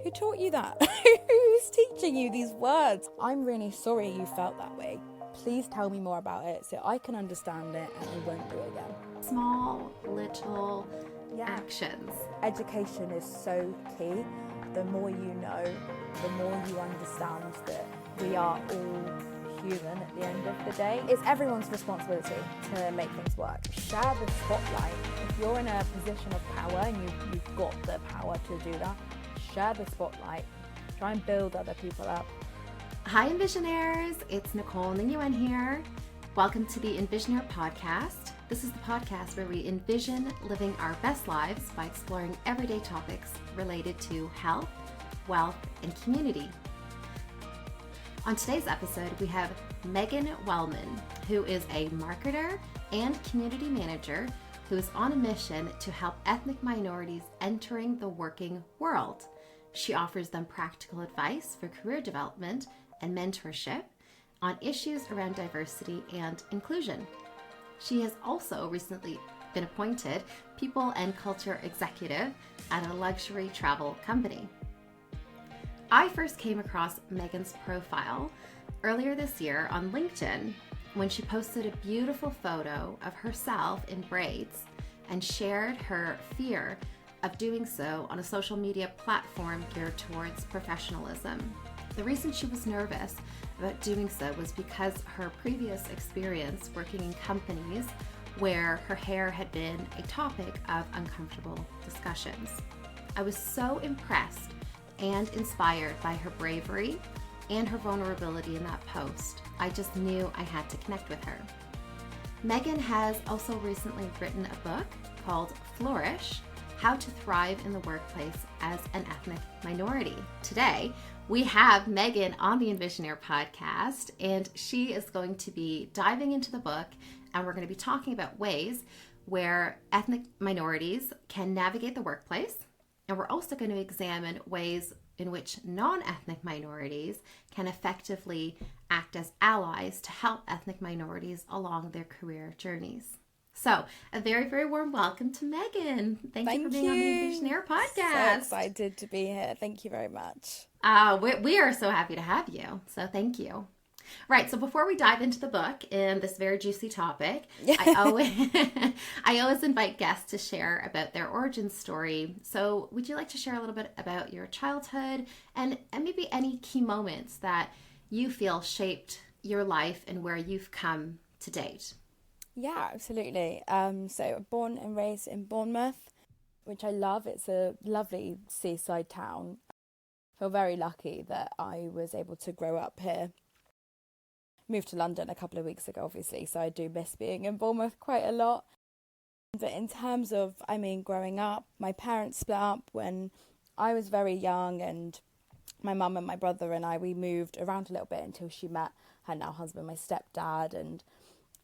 Who taught you that? Who's teaching you these words? I'm really sorry you felt that way. Please tell me more about it so I can understand it and I won't do it again. Small, little actions. Education is so key. The more you know, the more you understand that we are all human at the end of the day. It's everyone's responsibility to make things work. Share the spotlight. If you're in a position of power and you've got the power to do that, share the spotlight. Try and build other people up. Hi Envisionaires, it's Nicole Nguyen here. Welcome to the Envisionaire podcast. This is the podcast where we envision living our best lives by exploring everyday topics related to health, wealth, and community. On today's episode, we have Megan Wellman, who is a marketer and community manager who is on a mission to help ethnic minorities entering the working world. She offers them practical advice for career development and mentorship on issues around diversity and inclusion. She has also recently been appointed People and Culture Executive at a luxury travel company. I first came across Megan's profile earlier this year on LinkedIn when she posted a beautiful photo of herself in braids and shared her fear of doing so on a social media platform geared towards professionalism. The reason she was nervous about doing so was because her previous experience working in companies where her hair had been a topic of uncomfortable discussions. I was so impressed and inspired by her bravery and her vulnerability in that post. I just knew I had to connect with her. Megan has also recently written a book called Flourish, How to Thrive in the Workplace as an Ethnic Minority. Today, we have Megan on the Envisionaire podcast, and she is going to be diving into the book, and we're going to be talking about ways where ethnic minorities can navigate the workplace. And we're also going to examine ways in which non-ethnic minorities can effectively act as allies to help ethnic minorities along their career journees. So, a very, very warm welcome to Megan. Thank you for being on the Envisionaire podcast. So excited to be here. Thank you very much. We are so happy to have you. So thank you. Right, so before we dive into the book and this very juicy topic, I always invite guests to share about their origin story. So would you like to share a little bit about your childhood and maybe any key moments that you feel shaped your life and where you've come to date? Yeah, absolutely. So born and raised in Bournemouth, which I love. It's a lovely seaside town. I feel very lucky that I was able to grow up here. Moved to London a couple of weeks ago, obviously, so I do miss being in Bournemouth quite a lot. But in terms of, growing up, my parents split up when I was very young, and my mum and my brother and we moved around a little bit until she met her now husband, my stepdad. And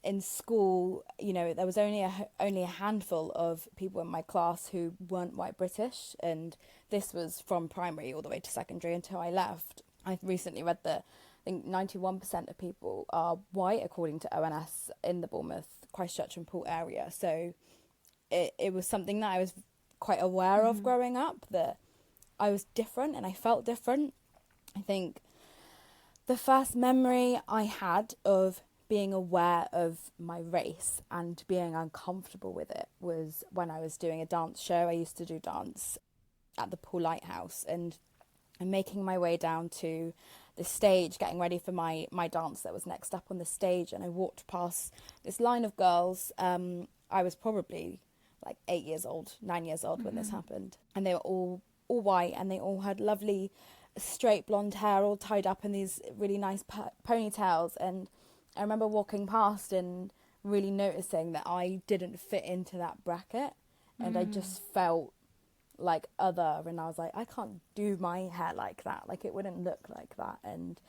in school, there was only a handful of people in my class who weren't white British, and this was from primary all the way to secondary until I left. I recently read that I think 91% of people are white, according to ONS, in the Bournemouth, Christchurch and Poole area. So it was something that I was quite aware of growing up, that I was different and I felt different. I think the first memory I had of being aware of my race and being uncomfortable with it was when I was doing a dance show. I used to do dance at the Poole Lighthouse, and I'm making my way down to the stage, getting ready for my dance that was next up on the stage, and I walked past this line of girls. I was probably like 9 years old when this happened, and they were all white, and they all had lovely straight blonde hair all tied up in these really nice ponytails. And I remember walking past and really noticing that I didn't fit into that bracket, and I just felt like other, and I was like, I can't do my hair like that, like it wouldn't look like that, and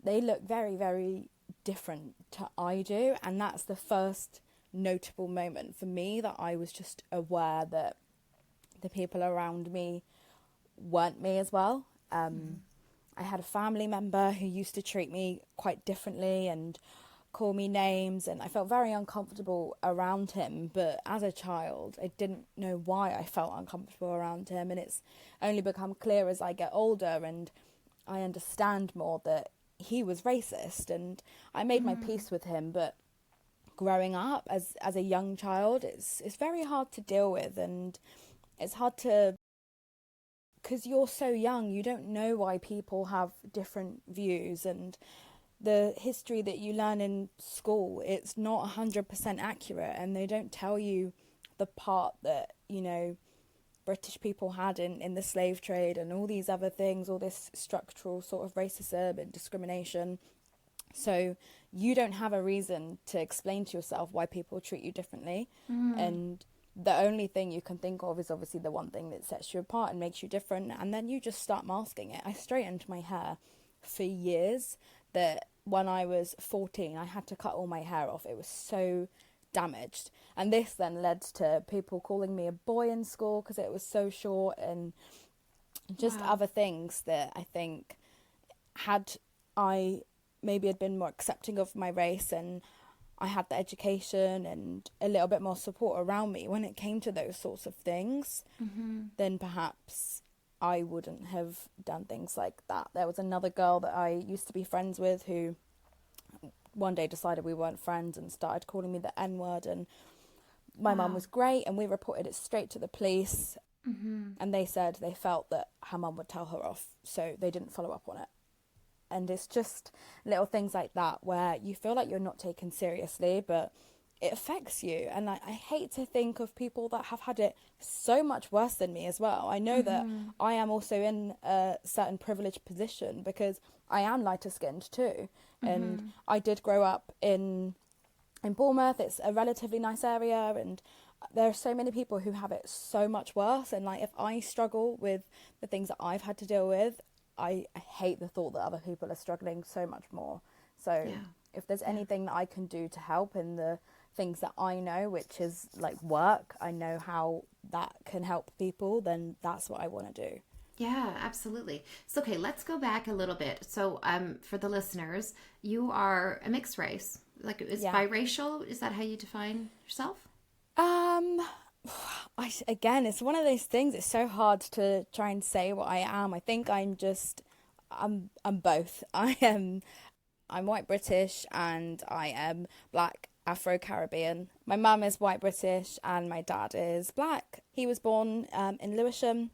they look very, very different to I do. And that's the first notable moment for me that I was just aware that the people around me weren't me as well. I had a family member who used to treat me quite differently, and call me names, and I felt very uncomfortable around him. But as a child, I didn't know why I felt uncomfortable around him, and it's only become clear as I get older and I understand more that he was racist, and I made my peace with him. But growing up as a young child, it's very hard to deal with, and it's hard to, because you're so young, you don't know why people have different views, and the history that you learn in school, it's not 100% accurate, and they don't tell you the part that, you know, British people had in the slave trade and all these other things, all this structural sort of racism and discrimination. So you don't have a reason to explain to yourself why people treat you differently. And the only thing you can think of is obviously the one thing that sets you apart and makes you different, and then you just start masking it. I straightened my hair for years, that when I was 14 I had to cut all my hair off. It was so damaged, and this then led to people calling me a boy in school because it was so short, and just other things that I think, had I maybe had been more accepting of my race and I had the education and a little bit more support around me when it came to those sorts of things, then perhaps I wouldn't have done things like that. There was another girl that I used to be friends with who one day decided we weren't friends and started calling me the N-word, and my mum was great, and we reported it straight to the police, and they said they felt that her mum would tell her off, so they didn't follow up on it. And it's just little things like that where you feel like you're not taken seriously, but it affects you. And I hate to think of people that have had it so much worse than me as well. I know that I am also in a certain privileged position because I am lighter skinned too. And I did grow up in Bournemouth. It's a relatively nice area, and there are so many people who have it so much worse. And like, if I struggle with the things that I've had to deal with, I hate the thought that other people are struggling so much more. So if there's anything that I can do to help in the things that I know, which is like work, I know how that can help people, then that's what I want to do. Yeah, absolutely. So, okay, let's go back a little bit. So, for the listeners, you are a mixed race. Like, is biracial? Is that how you define yourself? Again, it's one of those things. It's so hard to try and say what I am. I think I'm both. I'm white British and I am black Afro-Caribbean. My mum is white British and my dad is black. He was born in Lewisham,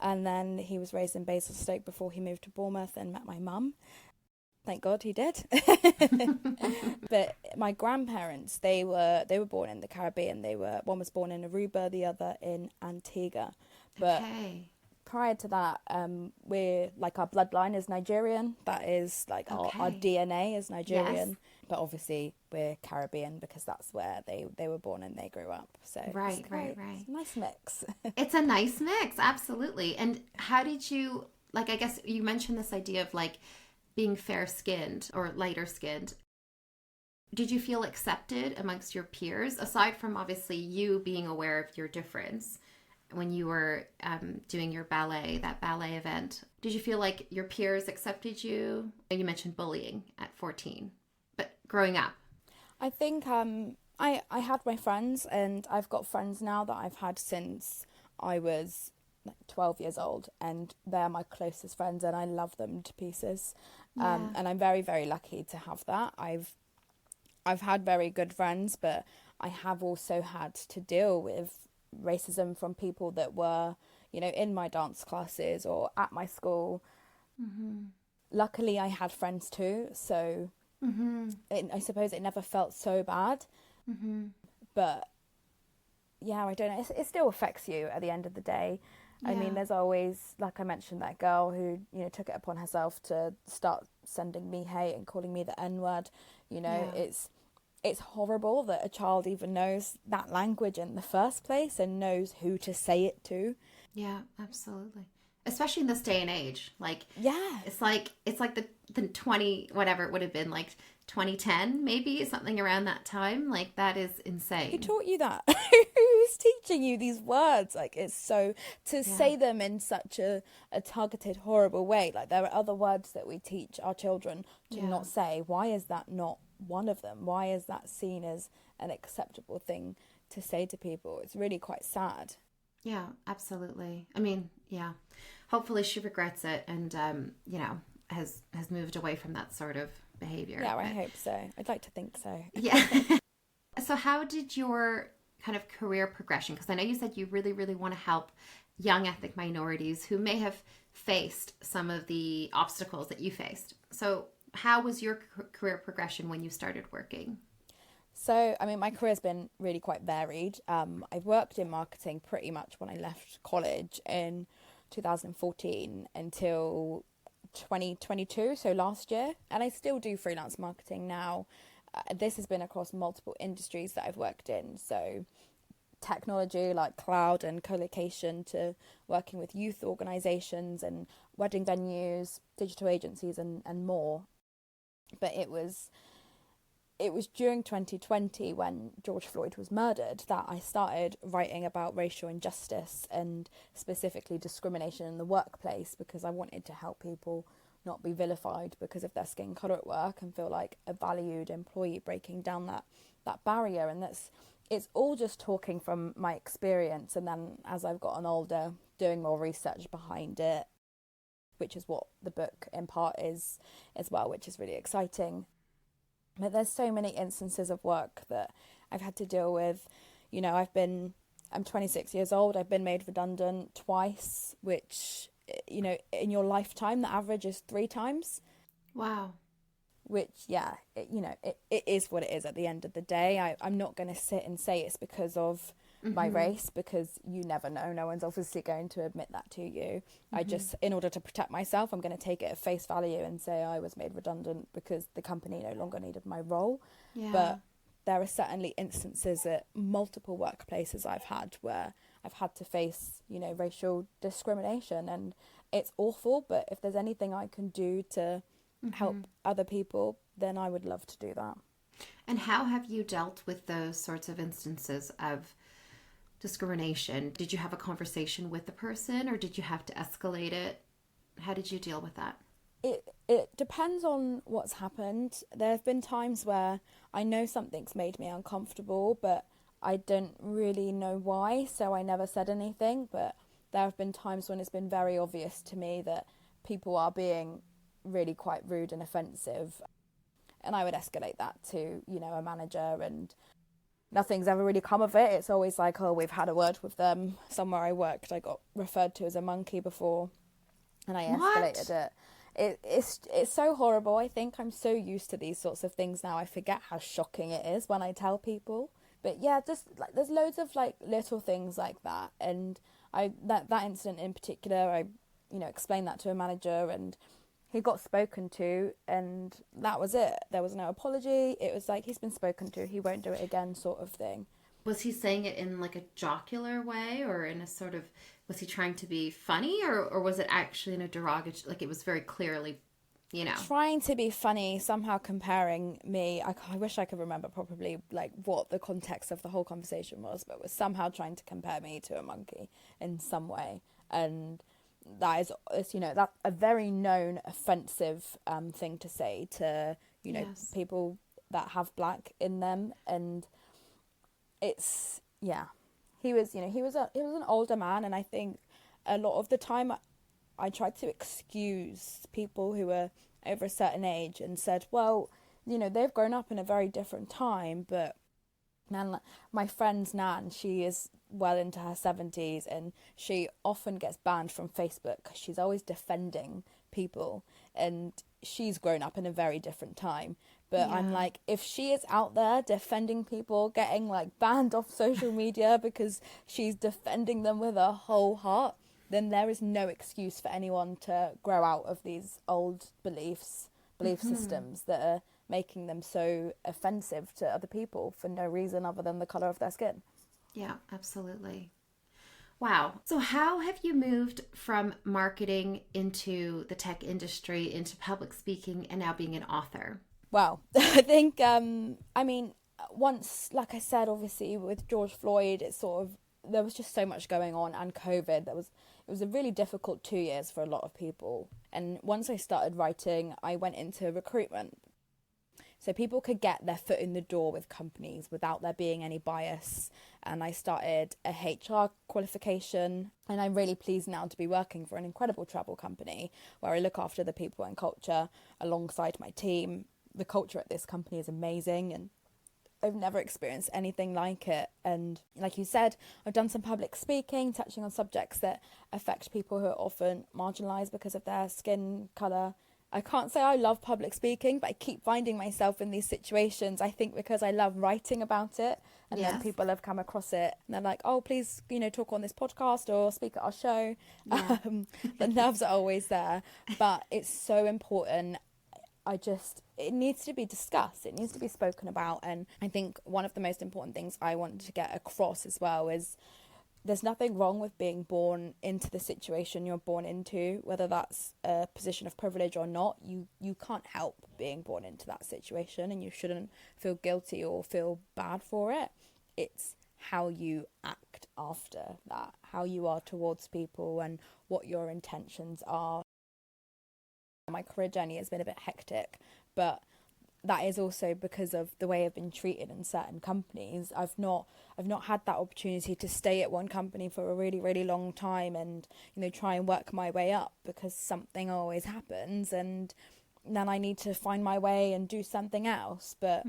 and then he was raised in Basingstoke before he moved to Bournemouth and met my mum. Thank God he did. But my grandparents, they were born in the Caribbean. One was born in Aruba, the other in Antigua. But prior to that, we're like, our bloodline is Nigerian. That is like our DNA is Nigerian. Yes. But obviously we're Caribbean because that's where they were born and they grew up. So right. It's a nice mix. It's a nice mix, absolutely. And how did you, like, I guess you mentioned this idea of like being fair-skinned or lighter-skinned. Did you feel accepted amongst your peers, aside from obviously you being aware of your difference when you were doing your ballet event? Did you feel like your peers accepted you? You mentioned bullying at 14, but growing up. I think I had my friends, and I've got friends now that I've had since I was like 12 years old, and they're my closest friends and I love them to pieces. And I'm very, very lucky to have that. I've had very good friends, but I have also had to deal with racism from people that were, you know, in my dance classes or at my school. Luckily I had friends too, so I suppose it never felt so bad. But yeah, I don't know, it still affects you at the end of the day. I mean, there's always, like I mentioned, that girl who, you know, took it upon herself to start sending me hate and calling me the N-word. You know, it's horrible that a child even knows that language in the first place and knows who to say it to. Yeah, absolutely. Especially in this day and age. Like, it's like the 20, whatever it would have been, like 2010, maybe, something around that time. Like, that is insane. Who taught you that? Who's teaching you these words? Like, it's so, to say them in such a targeted, horrible way. Like, there are other words that we teach our children to not say. Why is that not one of them? Why is that seen as an acceptable thing to say to people? It's really quite sad. Yeah, absolutely. I mean, yeah. Hopefully she regrets it and, has moved away from that sort of behavior. Yeah, I hope so. I'd like to think so. Yeah. So how did your kind of career progression, because I know you said you really, really want to help young ethnic minorities who may have faced some of the obstacles that you faced. So how was your career progression when you started working? So, I mean, my career's been really quite varied. I've worked in marketing pretty much when I left college in 2014 until 2022, so last year. And I still do freelance marketing now. This has been across multiple industries that I've worked in. So technology like cloud and co-location, to working with youth organisations and wedding venues, digital agencies and more. But it was during 2020, when George Floyd was murdered, that I started writing about racial injustice and specifically discrimination in the workplace, because I wanted to help people not be vilified because of their skin colour at work and feel like a valued employee, breaking down that barrier. And it's all just talking from my experience, and then as I've gotten older, doing more research behind it, which is what the book in part is as well, which is really exciting. But there's so many instances of work that I've had to deal with. You know, I'm 26 years old. I've been made redundant twice, which, you know, in your lifetime, the average is 3 times. Wow. Which, yeah, it is what it is at the end of the day. I'm not going to sit and say it's because of my race, because you never know. No one's obviously going to admit that to you. I just, in order to protect myself, I'm going to take it at face value and say I was made redundant because the company no longer needed my role. Yeah. But there are certainly instances at multiple workplaces I've had where I've had to face, you know, racial discrimination, and it's awful. But if there's anything I can do to help other people, then I would love to do that. And how have you dealt with those sorts of instances of discrimination? Did you have a conversation with the person, or did you have to escalate it? How did you deal with that? It depends on what's happened. There have been times where I know something's made me uncomfortable, but I don't really know why, so I never said anything. But there have been times when it's been very obvious to me that people are being really quite rude and offensive, and I would escalate that to, you know, a manager, and nothing's ever really come of it. It's always like, oh, we've had a word with them. Somewhere I worked, I got referred to as a monkey before, and I escalated it. It's so horrible. I think I'm so used to these sorts of things now, I forget how shocking it is when I tell people. But yeah, just like there's loads of like little things like that, and that incident in particular, I, you know, explained that to a manager, and he got spoken to, and that was it. There was no apology. It was like, he's been spoken to, he won't do it again, sort of thing. Was he saying it in like a jocular way, or in a sort of, was he trying to be funny, or was it actually in a derogatory, like it was very clearly, you know? Trying to be funny, somehow comparing me, I wish I could remember probably like what the context of the whole conversation was, but was somehow trying to compare me to a monkey in some way. And that is, you know, that's a very known offensive thing to say to, you know, yes, people that have black in them. And it's, yeah, he was an older man, and I think a lot of the time I tried to excuse people who were over a certain age and said, well, you know, they've grown up in a very different time. But man, my friend's Nan, she is well into her 70s, and she often gets banned from Facebook because she's always defending people, and she's grown up in a very different time. But yeah, I'm like, if she is out there defending people, getting like banned off social media because she's defending them with her whole heart, then there is no excuse for anyone to grow out of these old belief systems that are making them so offensive to other people for no reason other than the colour of their skin. Yeah, absolutely. Wow. So how have you moved from marketing into the tech industry, into public speaking, and now being an author? Well, I think, once, like I said, obviously with George Floyd, it's sort of, there was just so much going on, and COVID, it was a really difficult 2 years for a lot of people. And once I started writing, I went into recruitment. so people could get their foot in the door with companies without there being any bias. And I started a HR qualification, and I'm really pleased now to be working for an incredible travel company where I look after the people and culture alongside my team. The culture at this company is amazing, and I've never experienced anything like it. And like you said, I've done some public speaking, touching on subjects that affect people who are often marginalised because of their skin colour. I can't say I love public speaking, but I keep finding myself in these situations, I think because I love writing about it. And then people have come across it and they're like, oh, please, talk on this podcast or speak at our show. Yeah. The nerves are always there, but it's so important. It needs to be discussed. It needs to be spoken about. And I think one of the most important things I want to get across as well is there's nothing wrong with being born into the situation you're born into, whether that's a position of privilege or not. You can't help being born into that situation, and you shouldn't feel guilty or feel bad for it. It's how you act after that, how you are towards people and what your intentions are. My career journey has been a bit hectic, but that is also because of the way I've been treated in certain companies. I've not had that opportunity to stay at one company for a really, really long time and, try and work my way up, because something always happens and then I need to find my way and do something else. But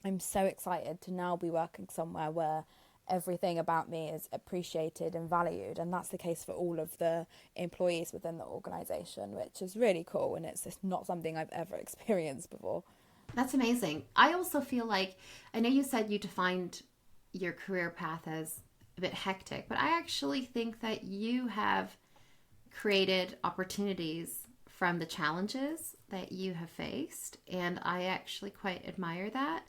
I'm so excited to now be working somewhere where everything about me is appreciated and valued, and that's the case for all of the employees within the organisation, which is really cool, and it's just not something I've ever experienced before. That's amazing. I also feel like, I know you said you defined your career path as a bit hectic, but I actually think that you have created opportunities from the challenges that you have faced, and I actually quite admire that.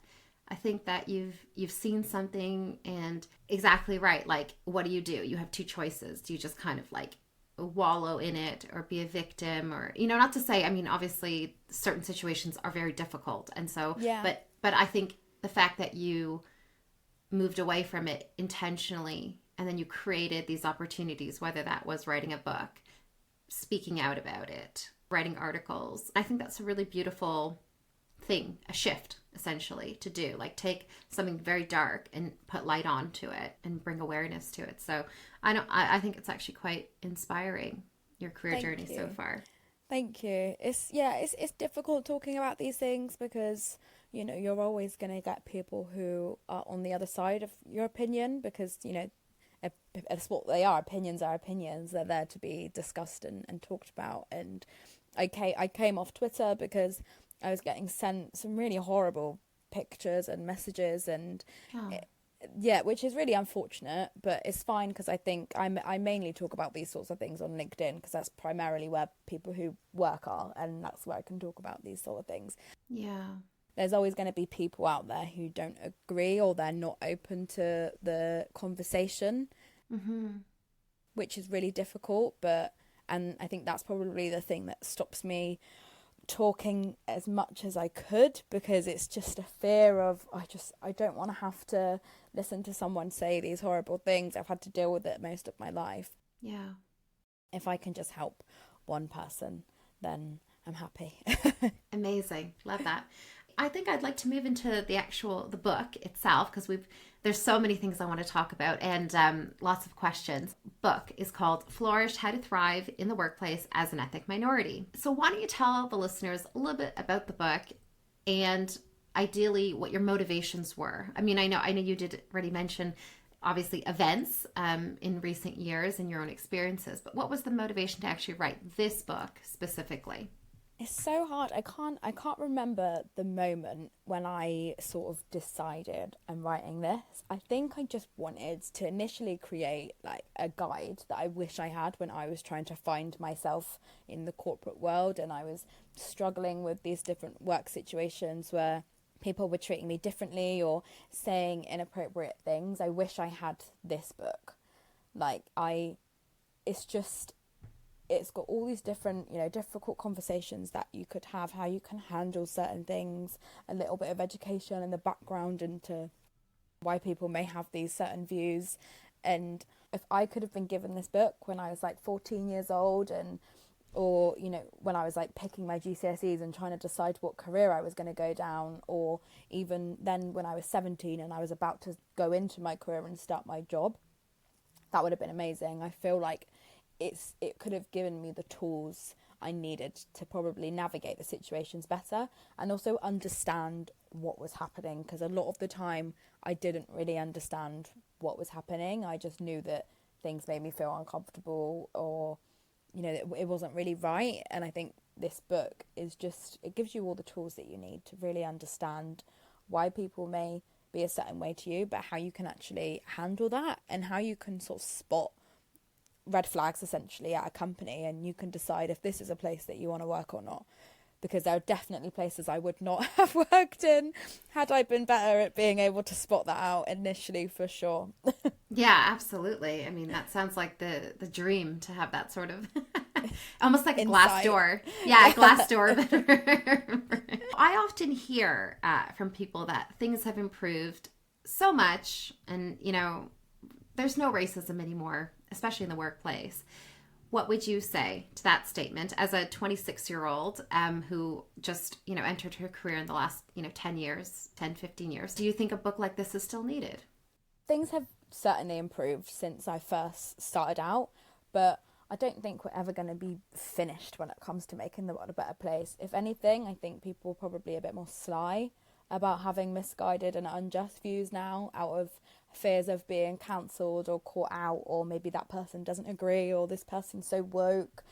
I think that you've seen something, and exactly right. Like, what do? You have two choices. Do you just kind of like wallow in it or be a victim, or, not to say, I mean, obviously certain situations are very difficult. And so, but I think the fact that you moved away from it intentionally, and then you created these opportunities, whether that was writing a book, speaking out about it, writing articles, I think that's a really beautiful thing, a shift essentially to do, like take something very dark and put light onto it and bring awareness to it. So I think it's actually quite inspiring, your career journey so far. Thank you. It's difficult talking about these things because you're always going to get people who are on the other side of your opinion, because that's what they are. Opinions are opinions. They're there to be discussed and talked about. And I came off Twitter because I was getting sent some really horrible pictures and messages, and which is really unfortunate, but it's fine, because I think I mainly talk about these sorts of things on LinkedIn, because that's primarily where people who work are, and that's where I can talk about these sort of things. Yeah. There's always going to be people out there who don't agree, or they're not open to the conversation, which is really difficult. And I think that's probably the thing that stops me talking as much as I could, because it's just a fear of I don't want to have to listen to someone say these horrible things. I've had to deal with it most of my life. Yeah. If I can just help one person, then I'm happy. Amazing. Love that. I think I'd like to move into the book itself, because there's so many things I want to talk about, and lots of questions. Book is called Flourish: How to Thrive in the Workplace as an Ethnic Minority. So why don't you tell the listeners a little bit about the book, and ideally what your motivations were? I mean, I know you did already mention obviously events in recent years and your own experiences, but what was the motivation to actually write this book specifically? It's so hard. I can't remember the moment when I sort of decided I'm writing this. I think I just wanted to initially create like a guide that I wish I had when I was trying to find myself in the corporate world, and I was struggling with these different work situations where people were treating me differently or saying inappropriate things. I wish I had this book. It's got all these different, difficult conversations that you could have, how you can handle certain things, a little bit of education and the background into why people may have these certain views. And if I could have been given this book when I was like 14 years old and Or, you know, when I was like picking my GCSEs and trying to decide what career I was going to go down, or even then when I was 17 and I was about to go into my career and start my job, that would have been amazing. I feel like it could have given me the tools I needed to probably navigate the situations better and also understand what was happening, because a lot of the time I didn't really understand what was happening. I just knew that things made me feel uncomfortable, or you know, it wasn't really right. And I think this book is just, it gives you all the tools that you need to really understand why people may be a certain way to you, but how you can actually handle that and how you can sort of spot red flags essentially at a company, and you can decide if this is a place that you want to work or not. Because there are definitely places I would not have worked in had I been better at being able to spot that out initially, for sure. Yeah, absolutely. I mean, that sounds like the dream, to have that sort of almost like a glass door. Yeah, a glass door. I often hear from people that things have improved so much, and you know, there's no racism anymore, especially in the workplace. What would you say to that statement as a 26-year-old who just, you know, entered her career in the last, you know, 10 years, 10, 15 years? Do you think a book like this is still needed? Things have certainly improved since I first started out, but I don't think we're ever going to be finished when it comes to making the world a better place. If anything, I think people are probably a bit more sly about having misguided and unjust views now, out of fears of being cancelled or caught out, or maybe that person doesn't agree, or this person's so woke.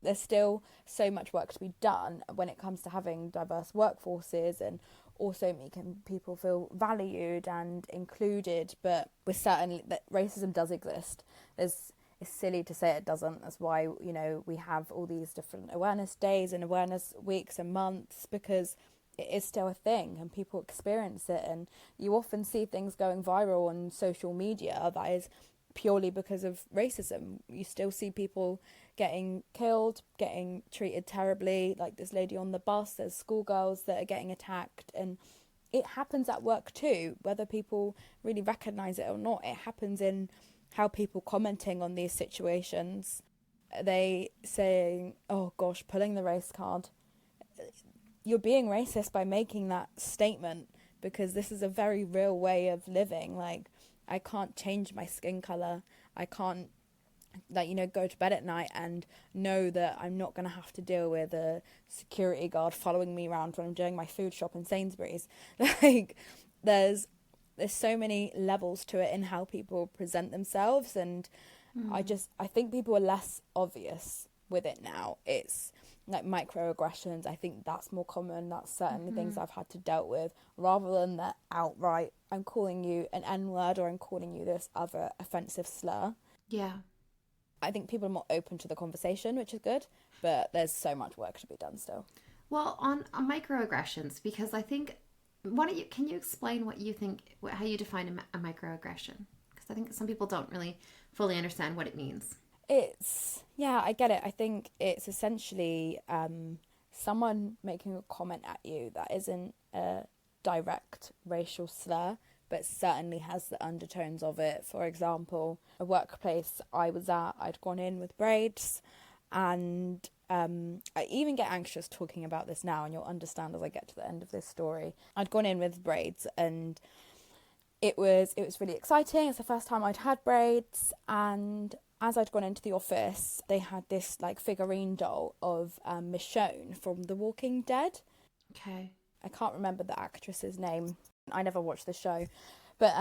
There's still so much work to be done when it comes to having diverse workforces and also making people feel valued and included. But we're certain that racism does exist. It's silly to say it doesn't. That's why, you know, we have all these different awareness days and awareness weeks and months, because it is still a thing and people experience it. And you often see things going viral on social media that is purely because of racism. You still see people getting killed, getting treated terribly, like this lady on the bus. There's schoolgirls that are getting attacked, and it happens at work too, whether people really recognise it or not. It happens in how people commenting on these situations. They saying, oh gosh, pulling the race card. You're being racist by making that statement, because this is a very real way of living. Like, I can't change my skin colour. I can't, like, you know, go to bed at night and know that I'm not going to have to deal with a security guard following me around when I'm doing my food shop in Sainsbury's. Like, there's so many levels to it in how people present themselves, and I think people are less obvious with it now. It's like microaggressions. I think that's more common. That's certainly things I've had to deal with, rather than that outright, I'm calling you an N-word or I'm calling you this other offensive slur. Yeah. I think people are more open to the conversation, which is good, but there's so much work to be done still. Well, on microaggressions, because I think, can you explain what you think, how you define a microaggression? Because I think some people don't really fully understand what it means. I get it. I think it's essentially someone making a comment at you that isn't a direct racial slur, but certainly has the undertones of it. For example, a workplace I was at, I'd gone in with braids, and I even get anxious talking about this now, and you'll understand as I get to the end of this story. I'd gone in with braids, and it was really exciting. It's the first time I'd had braids, and as I'd gone into the office, they had this like figurine doll of Michonne from The Walking Dead. Okay. I can't remember the actress's name. I never watched the show, but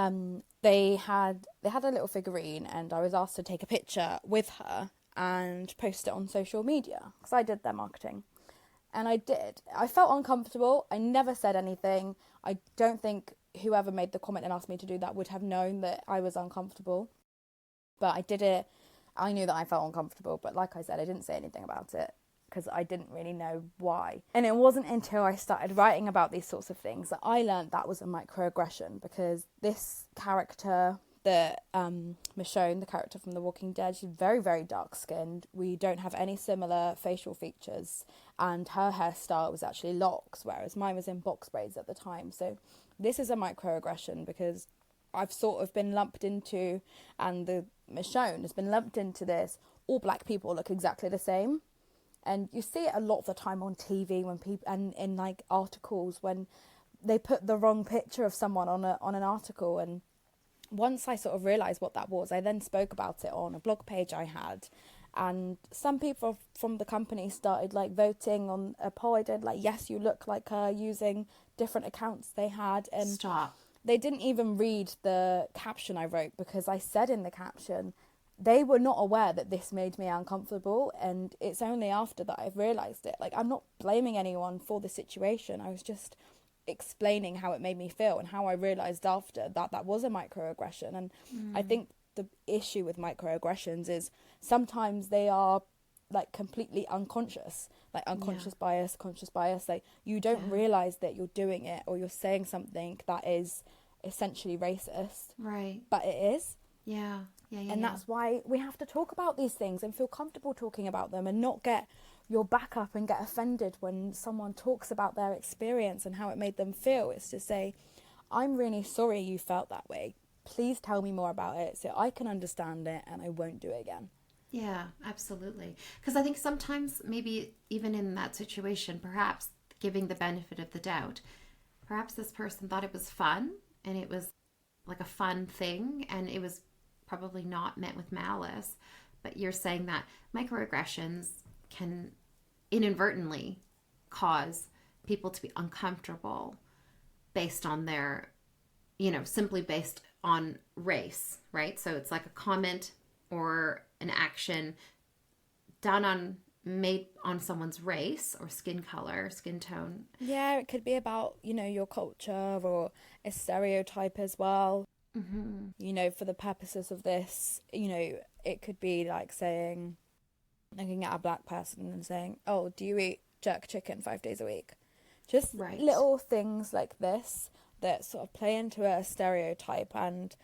they had a little figurine, and I was asked to take a picture with her and post it on social media, because I did their marketing, and I did. I felt uncomfortable. I never said anything. I don't think whoever made the comment and asked me to do that would have known that I was uncomfortable, but I did it. I knew that I felt uncomfortable, but like I said, I didn't say anything about it because I didn't really know why. And it wasn't until I started writing about these sorts of things that I learned that was a microaggression, because this character, Michonne, the character from The Walking Dead, she's very, very dark-skinned. We don't have any similar facial features, and her hairstyle was actually locks, whereas mine was in box braids at the time. So this is a microaggression because I've sort of been lumped into, and the Michonne has been lumped into this, all black people look exactly the same. And you see it a lot of the time on TV when people, and in like articles, when they put the wrong picture of someone on an article. And once I sort of realised what that was, I then spoke about it on a blog page I had. And some people from the company started like voting on a poll I did, like, yes, you look like her, using different accounts they had. And Stop. they didn't even read the caption I wrote, because I said in the caption, they were not aware that this made me uncomfortable. And it's only after that I've realised it. Like, I'm not blaming anyone for the situation. I was just explaining how it made me feel, and how I realised after that that was a microaggression. And I think the issue with microaggressions is sometimes they are like completely unconscious, like unconscious bias, conscious bias. Like, you don't realise that you're doing it, or you're saying something that is essentially racist. Right. But it is. Yeah. And that's why we have to talk about these things and feel comfortable talking about them, and not get your back up and get offended when someone talks about their experience and how it made them feel. It's to say, I'm really sorry you felt that way. Please tell me more about it so I can understand it and I won't do it again. Yeah, absolutely. Because I think sometimes, maybe even in that situation, perhaps giving the benefit of the doubt, perhaps this person thought it was fun, and it was like a fun thing, and it was probably not meant with malice. But you're saying that microaggressions can inadvertently cause people to be uncomfortable based on their, simply based on race, right? So it's like a comment or an action made on someone's race or skin color, skin tone. Yeah, it could be about, your culture, or a stereotype as well. For the purposes of this, it could be like saying, looking at a black person and saying, oh, do you eat jerk chicken 5 days a week? Just little things like this that sort of play into a stereotype and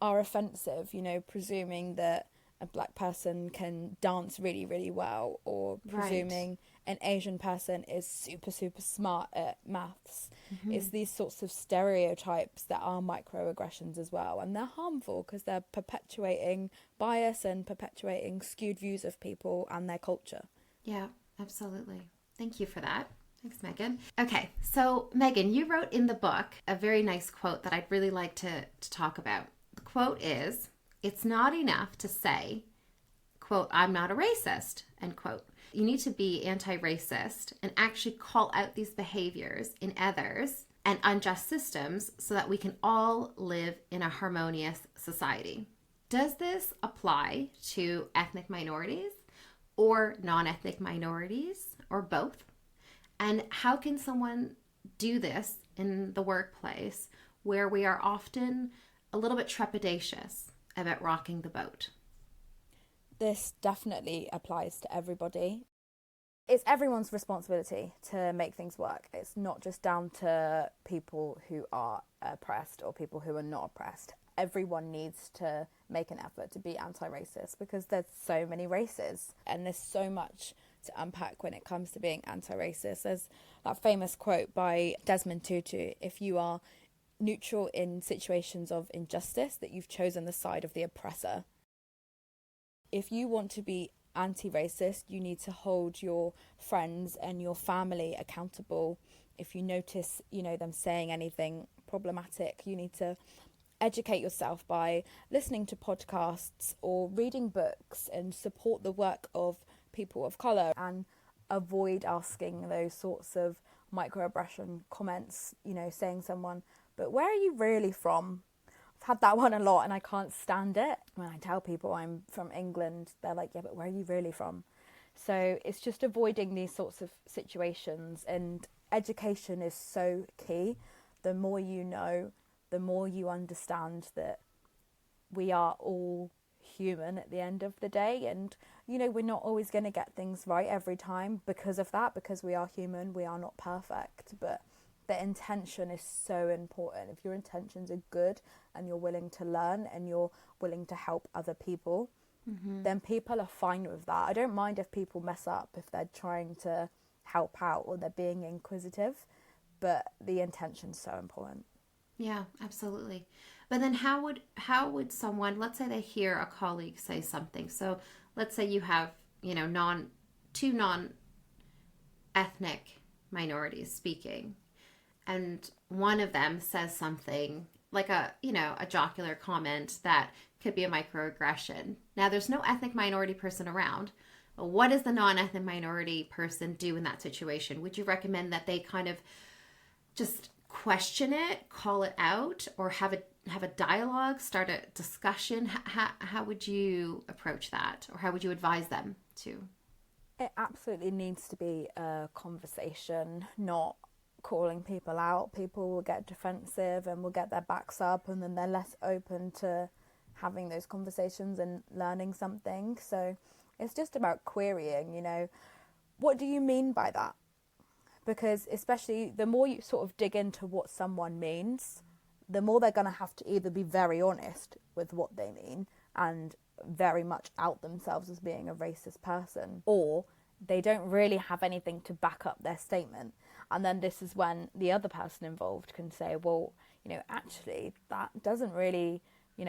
are offensive, presuming that a black person can dance really, really well, or presuming an Asian person is super, super smart at maths. It's these sorts of stereotypes that are microaggressions as well, and they're harmful because they're perpetuating bias and perpetuating skewed views of people and their culture. Yeah, absolutely. Thank you for that. Thanks, Megan. Okay, so Megan, you wrote in the book a very nice quote that I'd really like to talk about. The quote is, "It's not enough to say, quote, I'm not a racist, end quote. You need to be anti-racist and actually call out these behaviors in others and unjust systems so that we can all live in a harmonious society." Does this apply to ethnic minorities or non-ethnic minorities, or both? And how can someone do this in the workplace where we are often a little bit trepidatious about rocking the boat? This definitely applies to everybody. It's everyone's responsibility to make things work. It's not just down to people who are oppressed or people who are not oppressed. Everyone needs to make an effort to be anti-racist, because there's so many races and there's so much to unpack when it comes to being anti-racist. There's that famous quote by Desmond Tutu: if you are neutral in situations of injustice, that you've chosen the side of the oppressor. If you want to be anti-racist, you need to hold your friends and your family accountable. If you notice, them saying anything problematic, you need to educate yourself by listening to podcasts or reading books, and support the work of people of colour, and avoid asking those sorts of microaggression comments, saying someone, but where are you really from? I've had that one a lot and I can't stand it. When I tell people I'm from England, they're like, yeah, but where are you really from? So it's just avoiding these sorts of situations, and education is so key. The more you know, the more you understand that we are all human at the end of the day, and we're not always going to get things right every time because of that, because we are human, we are not perfect, but the intention is so important. If your intentions are good and you're willing to learn and you're willing to help other people, then people are fine with that. I don't mind if people mess up, if they're trying to help out or they're being inquisitive, but the intention's so important. Yeah, absolutely. But then how would someone, let's say they hear a colleague say something. So let's say you have, two non-ethnic minorities speaking, and one of them says something like a jocular comment that could be a microaggression. Now, there's no ethnic minority person around. What does the non-ethnic minority person do in that situation? Would you recommend that they kind of just question it, call it out, or have a dialogue, start a discussion? How would you approach that, or how would you advise them to? It absolutely needs to be a conversation, not calling people out. People will get defensive and will get their backs up, and then they're less open to having those conversations and learning something. So it's just about querying, what do you mean by that? Because especially the more you sort of dig into what someone means, the more they're going to have to either be very honest with what they mean and very much out themselves as being a racist person, or they don't really have anything to back up their statement. And then this is when the other person involved can say, well, actually that doesn't really,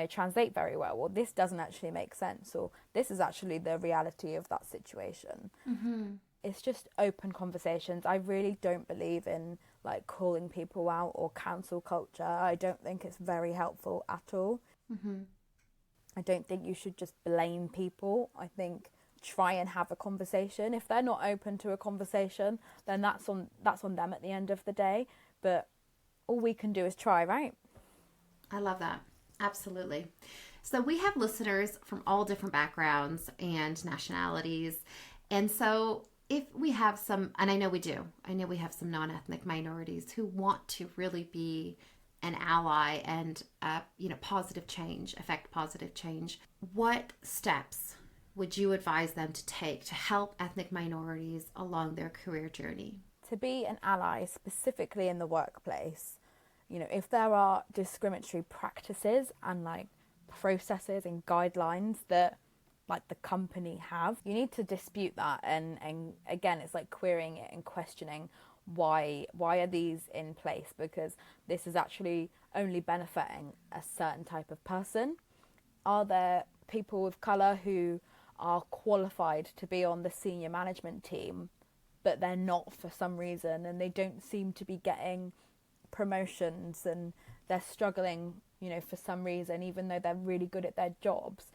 translate very well, or this doesn't actually make sense, or this is actually the reality of that situation. Mm-hmm. It's just open conversations. I really don't believe in like calling people out or cancel culture. I don't think it's very helpful at all. Mm-hmm. I don't think you should just blame people. I think try and have a conversation. If they're not open to a conversation, then that's on them at the end of the day. But all we can do is try, right? I love that. Absolutely. So we have listeners from all different backgrounds and nationalities. And so if we have some, and I know we have some non-ethnic minorities who want to really be an ally and, positive change, affect positive change. What steps would you advise them to take to help ethnic minorities along their career journey? To be an ally, specifically in the workplace, if there are discriminatory practices and like processes and guidelines that like the company have, you need to dispute that. And again, it's like querying it and questioning why are these in place, because this is actually only benefiting a certain type of person. Are there people of colour who are qualified to be on the senior management team, but they're not for some reason, and they don't seem to be getting promotions, and they're struggling, for some reason, even though they're really good at their jobs?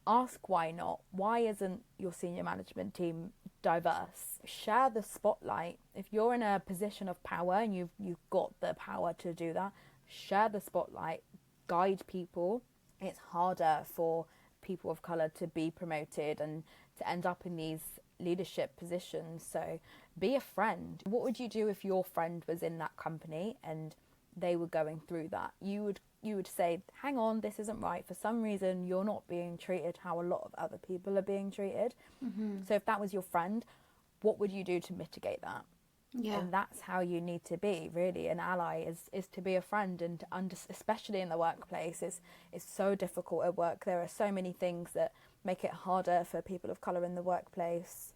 Ask why not. Why isn't your senior management team diverse? Share the spotlight. If you're in a position of power and you've got the power to do that, share the spotlight, guide people. It's harder for people of colour to be promoted and to end up in these leadership positions. So be a friend. What would you do if your friend was in that company and they were going through that? You would say, hang on, this isn't right. For some reason, you're not being treated how a lot of other people are being treated. Mm-hmm. So if that was your friend, what would you do to mitigate that? Yeah. And that's how you need to be, really. An ally is to be a friend, and to especially in the workplace, it's so difficult at work. There are so many things that make it harder for people of colour in the workplace.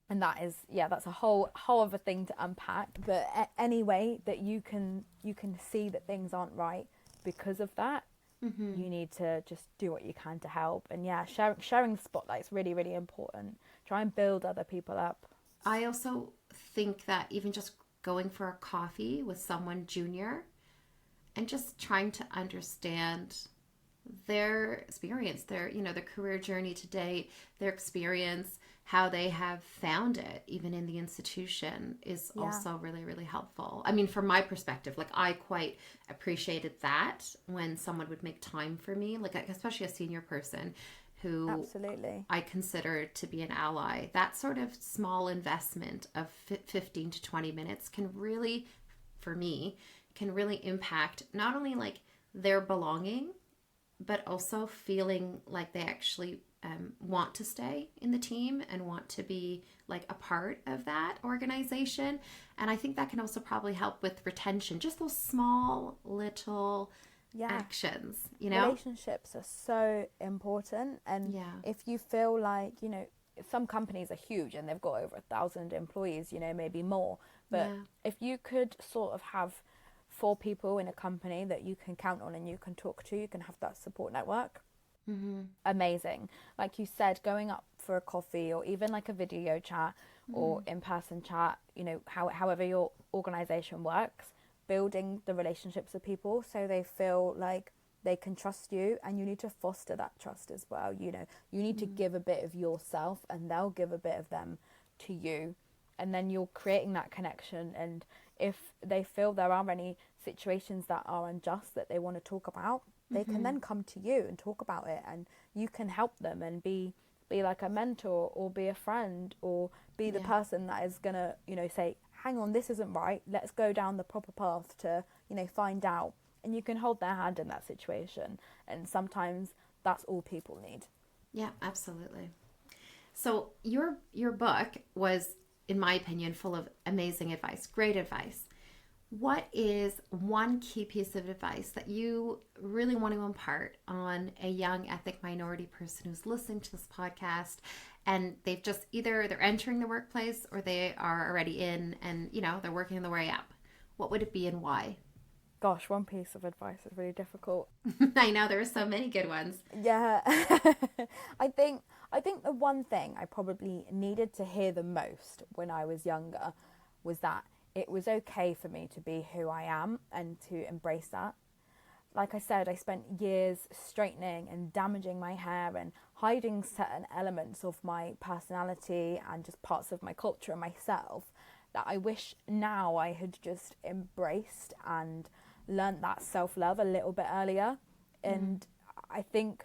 And that's a whole other thing to unpack. But any way that you can see that things aren't right because of that, mm-hmm. you need to just do what you can to help. And sharing the spotlight is really, really important. Try and build other people up. I also think that even just going for a coffee with someone junior and just trying to understand their experience, their career journey to date, their experience, how they have found it, even in the institution, is also really, really helpful. I mean, from my perspective, like I quite appreciated that when someone would make time for me, like especially a senior person who absolutely I consider to be an ally. That sort of small investment of 15 to 20 minutes can really, for me, impact not only like their belonging, but also feeling like they actually want to stay in the team and want to be like a part of that organization. And I think that can also probably help with retention, just those small little actions, Relationships are so important. And if you feel like, some companies are huge and they've got over 1,000 employees, maybe more. But if you could sort of have 4 people in a company that you can count on and you can talk to, you can have that support network. amazing. Like you said, going up for a coffee or even like a video chat or in-person chat, you know, however your organization works, building the relationships with people so they feel like they can trust you, and you need to foster that trust as well. You know, you need to give a bit of yourself and they'll give a bit of them to you, and then you're creating that connection. And if they feel there are any situations that are unjust that they want to talk about, they can then come to you and talk about it, and you can help them and be like a mentor or be a friend or be the person that is gonna, you know, say, hang on, this isn't right, let's go down the proper path to, you know, find out. And you can hold their hand in that situation, and sometimes that's all people need. Yeah, absolutely. So your book was, in my opinion, full of amazing advice, great advice. What is one key piece of advice that you really want to impart on a young ethnic minority person who's listening to this podcast and they've just they're entering the workplace or they are already in and, you know, they're working their way up? What would it be and why? Gosh, one piece of advice is really difficult. I know there are so many good ones. Yeah. I think the one thing I probably needed to hear the most when I was younger was that it was okay for me to be who I am and to embrace that. Like I said, I spent years straightening and damaging my hair and hiding certain elements of my personality and just parts of my culture and myself that I wish now I had just embraced and learned that self-love a little bit earlier. And I think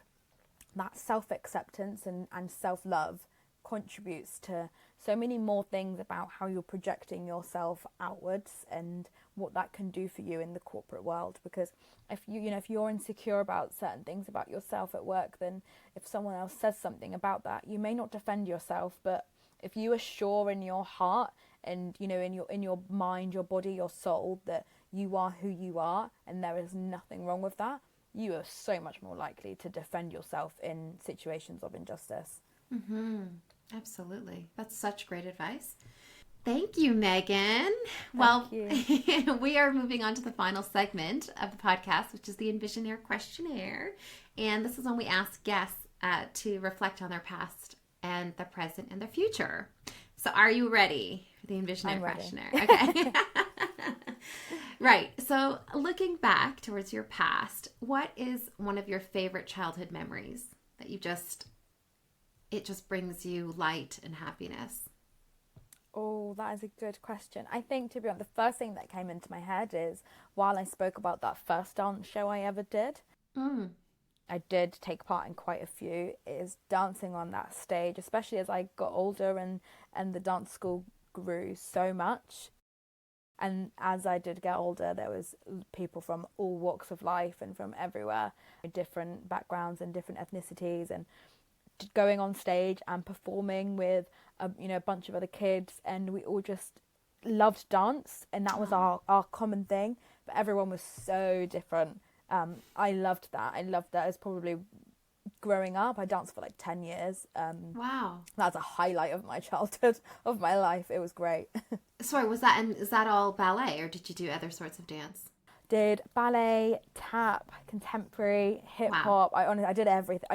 that self-acceptance and self-love contributes to so many more things about how you're projecting yourself outwards and what that can do for you in the corporate world. Because if you're insecure about certain things about yourself at work, then if someone else says something about that, you may not defend yourself, but if you are sure in your heart and, you know, in your mind, your body, your soul, that you are who you are and there is nothing wrong with that, you are so much more likely to defend yourself in situations of injustice. Absolutely. That's such great advice. Thank you, Megan. Well, we are moving on to the final segment of the podcast, which is the Envisionaire questionnaire. And this is when we ask guests to reflect on their past and the present and the future. So are you ready for the Envisionaire questionnaire? Okay. Right. So looking back towards your past, what is one of your favorite childhood memories that it just brings you light and happiness? Oh, that is a good question. I think, to be honest, the first thing that came into my head is while I spoke about that first dance show I ever did, I did take part in quite a few, is dancing on that stage, especially as I got older and the dance school grew so much. And as I did get older, there was people from all walks of life and from everywhere, different backgrounds and different ethnicities, and going on stage and performing with a bunch of other kids, and we all just loved dance, and that was our common thing, but everyone was so different. I loved that. It's probably growing up. I danced for like 10 years. Wow. That's a highlight of my childhood, of my life. It was great. Sorry, is that all ballet, or did you do other sorts of dance? Did ballet, tap, contemporary, hip hop. Wow. I did everything.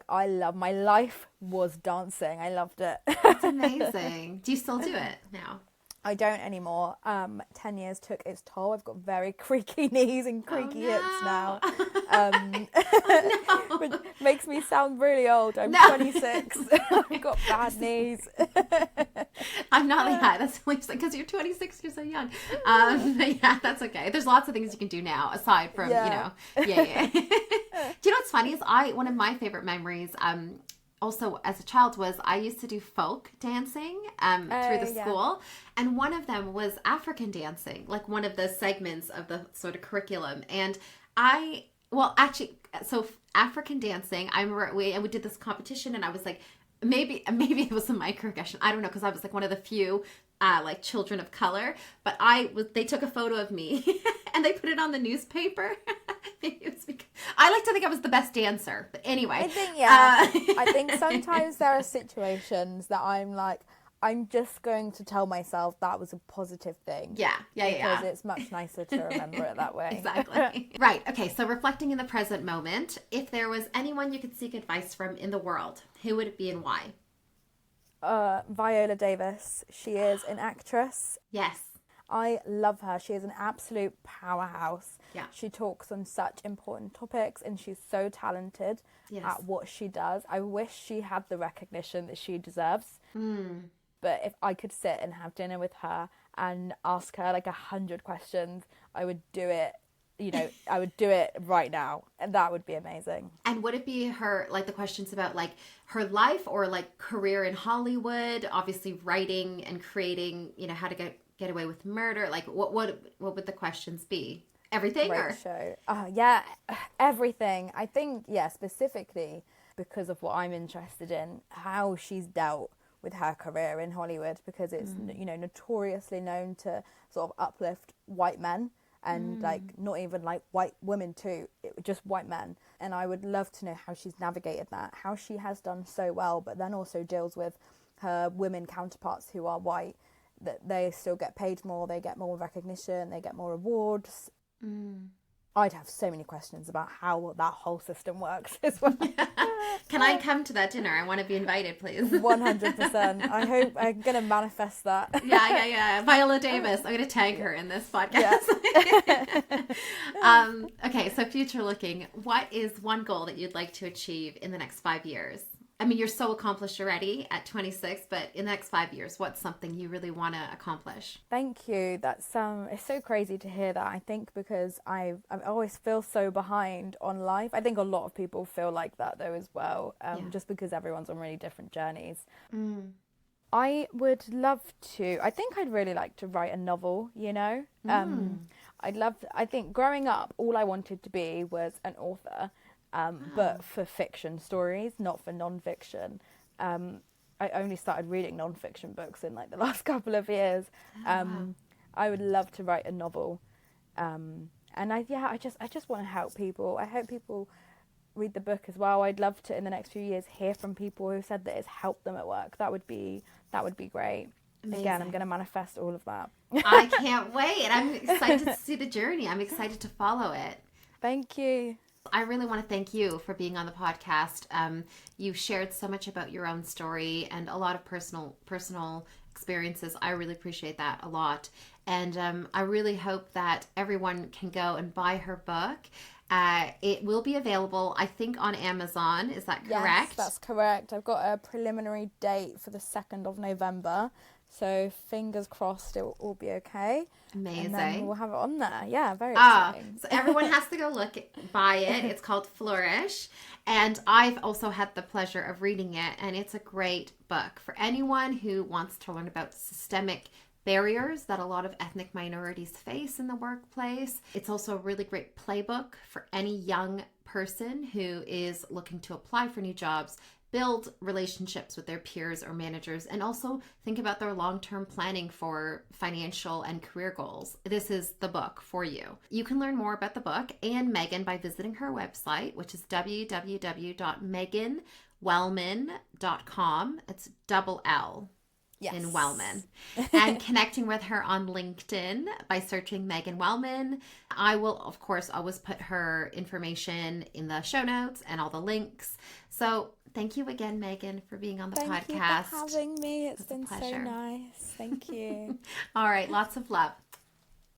I love my life was dancing. I loved it. That's amazing. Do you still do it now? I don't anymore. 10 years took its toll. I've got very creaky knees and creaky hips now. Which makes me sound really old. I'm 26. I've got bad knees. I'm not like that. That's only because you're 26. You're so young. But yeah, that's okay. There's lots of things you can do now aside from, Yeah. Do you know what's funny is one of my favorite memories, also as a child, was I used to do folk dancing through the school, and one of them was African dancing, like one of the segments of the sort of curriculum. And so African dancing, I remember we did this competition, and I was like, maybe it was a microaggression, I don't know, because I was like one of the few like children of color, but they took a photo of me and they put it on the newspaper. I like to think I was the best dancer, but anyway. I think sometimes there are situations that I'm like, I'm just going to tell myself that was a positive thing. Yeah. Because it's much nicer to remember it that way. Exactly. Right. Okay. So reflecting in the present moment, if there was anyone you could seek advice from in the world, who would it be and why? Viola Davis. She is an actress. Yes. I love her. She is an absolute powerhouse. Yeah. She talks on such important topics and she's so talented at what she does. I wish she had the recognition that she deserves. But if I could sit and have dinner with her and ask her like 100 questions, I would do it. You know, I would do it right now, and that would be amazing. And would it be her, like the questions about like her life or like career in Hollywood, obviously writing and creating, you know, how to get away with murder? Like what would the questions be? Everything? Great show. Yeah, everything. I think, specifically because of what I'm interested in, how she's dealt with her career in Hollywood, because it's, you know, notoriously known to sort of uplift white men. And like not even like white women too, just white men. And I would love to know how she's navigated that, how she has done so well, but then also deals with her women counterparts who are white, that they still get paid more, they get more recognition, they get more awards. I'd have so many questions about how that whole system works as well. Can I come to that dinner? I want to be invited, please. 100%. I hope I'm going to manifest that. Yeah. Viola Davis. I'm going to tag her in this podcast. Okay, so future looking. What is one goal that you'd like to achieve in the next 5 years? I mean, you're so accomplished already at 26, but in the next 5 years, what's something you really want to accomplish? Thank you. That's it's so crazy to hear that. I think because I always feel so behind on life. I think a lot of people feel like that though as well, just because everyone's on really different journeys. I would love to. I think I'd really like to write a novel. You know, I think growing up, all I wanted to be was an author. But for fiction stories, not for non-fiction. I only started reading non-fiction books in like the last couple of years. I would love to write a novel, and I just want to help people. I hope people read the book as well. I'd love to in the next few years hear from people who said that it's helped them at work. That would be great. Amazing. Again, I'm going to manifest all of that. I can't wait. I'm excited to see the journey. I'm excited to follow it. Thank you. I really want to thank you for being on the podcast. You shared so much about your own story and a lot of personal experiences. I really appreciate that a lot. And I really hope that everyone can go and buy her book. It will be available, I think, on Amazon. Is that correct? Yes, that's correct. I've got a preliminary date for the 2nd of November. So fingers crossed it will all be okay. Amazing. And then we'll have it on there. Yeah, very exciting. So everyone has to go buy it. It's called Flourish. And I've also had the pleasure of reading it. And it's a great book for anyone who wants to learn about systemic barriers that a lot of ethnic minorities face in the workplace. It's also a really great playbook for any young person who is looking to apply for new jobs, build relationships with their peers or managers, and also think about their long-term planning for financial and career goals. This is the book for you. You can learn more about the book and Megan by visiting her website, which is www.meganwellman.com. It's double L. Yes. In Wellman, and connecting with her on LinkedIn by searching Megan Wellman. I will, of course, always put her information in the show notes and all the links. So thank you again, Megan, for being on the podcast. Thank you for having me. It's been so nice. Thank you. All right. Lots of love.